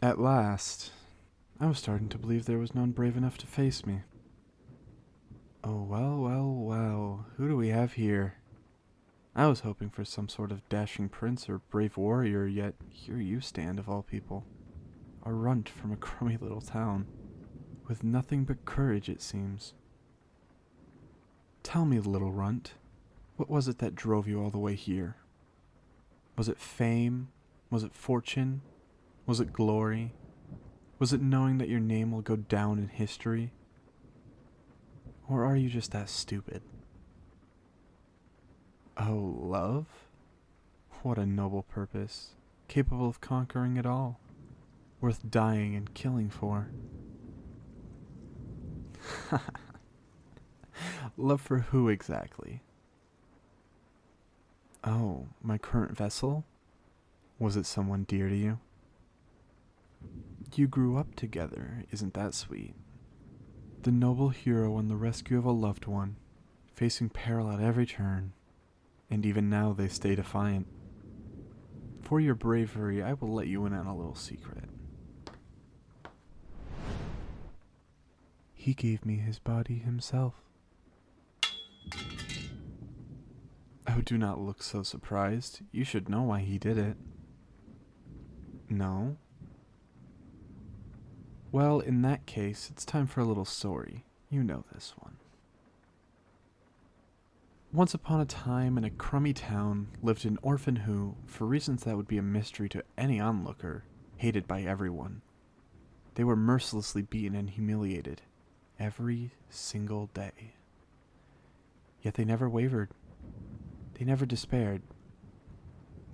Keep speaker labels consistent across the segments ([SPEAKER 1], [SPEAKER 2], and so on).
[SPEAKER 1] At last, I was starting to believe there was none brave enough to face me. Oh, well, who do we have here? I was hoping for some sort of dashing prince or brave warrior, yet here you stand of all people. A runt from a crummy little town, with nothing but courage, it seems. Tell me, little runt, what was it that drove you all the way here? Was it fame? Was it fortune? Was it glory? Was it knowing that your name will go down in history? Or are you just that stupid? Oh, love? What a noble purpose, capable of conquering it all, worth dying and killing for. Love for who exactly? Oh, my current vessel? Was it someone dear to you? You grew up together, isn't that sweet? The noble hero on the rescue of a loved one, facing peril at every turn, and even now they stay defiant. For your bravery, I will let you in on a little secret. He gave me his body himself. Oh, do not look so surprised. You should know why he did it. No? Well, in that case, it's time for a little story. You know this one. Once upon a time, in a crummy town, lived an orphan who, for reasons that would be a mystery to any onlooker, hated by everyone. They were mercilessly beaten and humiliated, every single day. Yet they never wavered. They never despaired.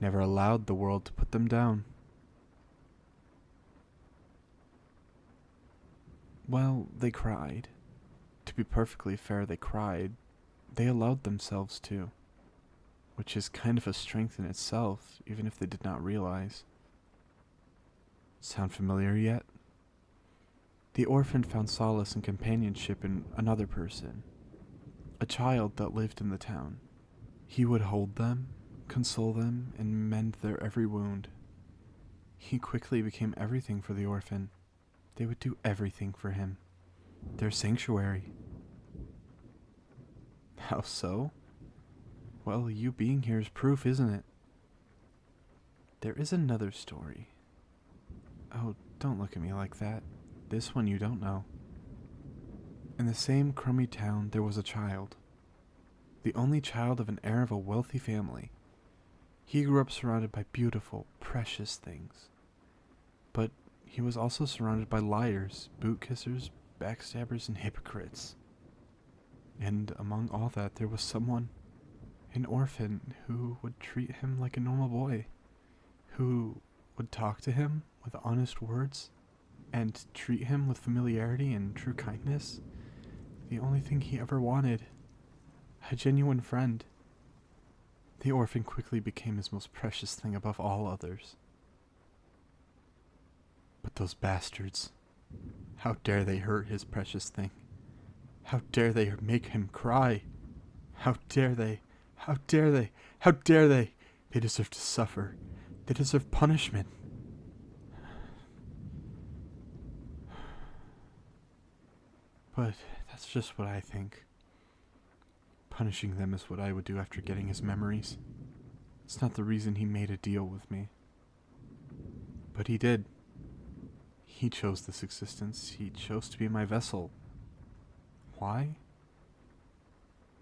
[SPEAKER 1] Never allowed the world to put them down. Well, they cried. To be perfectly fair, they cried. They allowed themselves to, which is kind of a strength in itself, even if they did not realize. Sound familiar yet? The orphan found solace and companionship in another person, a child that lived in the town. He would hold them, console them, and mend their every wound. He quickly became everything for the orphan. They would do everything for him. Their sanctuary. How so? Well, you being here is proof, isn't it? There is another story. Oh, don't look at me like that. This one you don't know. In the same crummy town, there was a child. The only child of an heir of a wealthy family. He grew up surrounded by beautiful, precious things. But he was also surrounded by liars, boot kissers, backstabbers, and hypocrites. And among all that, there was someone, an orphan, who would treat him like a normal boy, who would talk to him with honest words, and treat him with familiarity and true kindness. The only thing he ever wanted. A genuine friend. The orphan quickly became his most precious thing above all others. But those bastards, how dare they hurt his precious thing? How dare they make him cry? How dare they? How dare they? How dare they? They deserve to suffer. They deserve punishment. But that's just what I think. Punishing them is what I would do after getting his memories. It's not the reason he made a deal with me. But he did. He chose this existence. He chose to be my vessel. Why?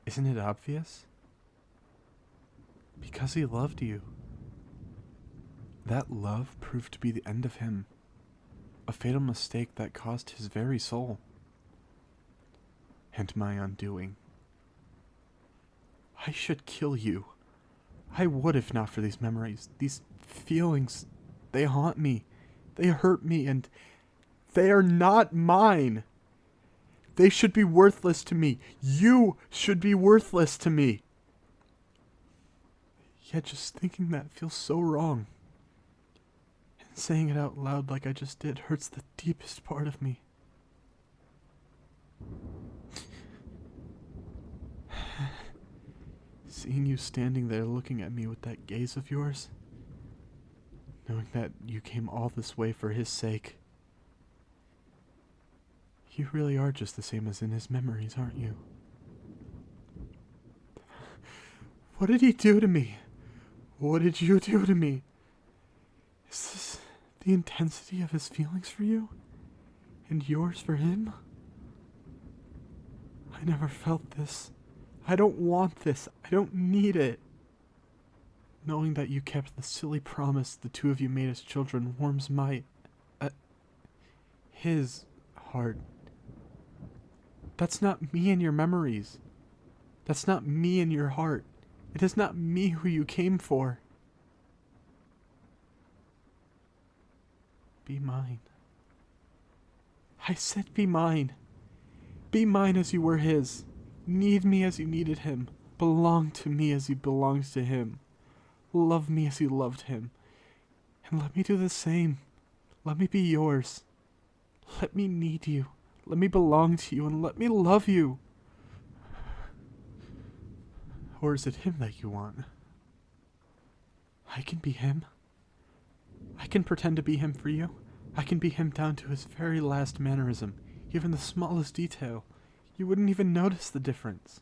[SPEAKER 1] Isn't it obvious? Because he loved you. That love proved to be the end of him. A fatal mistake that cost his very soul. And my undoing. I should kill you. I would if not for these memories, these feelings. They haunt me. They hurt me, and they are not mine. They should be worthless to me. You should be worthless to me. Yet just thinking that feels so wrong. And saying it out loud like I just did hurts the deepest part of me. Seeing you standing there looking at me with that gaze of yours, knowing that you came all this way for his sake. You really are just the same as in his memories, aren't you? What did he do to me? What did you do to me? Is this the intensity of his feelings for you? And yours for him? I never felt this. I don't want this. I don't need it. Knowing that you kept the silly promise the two of you made as children warms my... his heart. That's not me in your memories. That's not me in your heart. It is not me who you came for. Be mine. I said be mine. Be mine as you were his. Need me as you needed him. Belong to me as you belonged to him. Love me as you loved him. And let me do the same. Let me be yours. Let me need you. Let me belong to you and let me love you. Or is it him that you want? I can be him. I can pretend to be him for you. I can be him down to his very last mannerism, even the smallest detail. You wouldn't even notice the difference.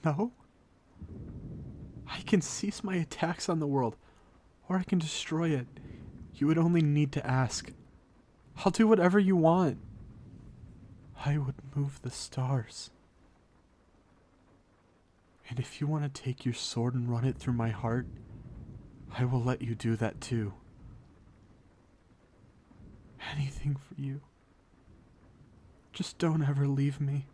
[SPEAKER 1] No? I can cease my attacks on the world, or I can destroy it. You would only need to ask. I'll do whatever you want. I would move the stars. And if you want to take your sword and run it through my heart, I will let you do that too. Anything for you. Just don't ever leave me.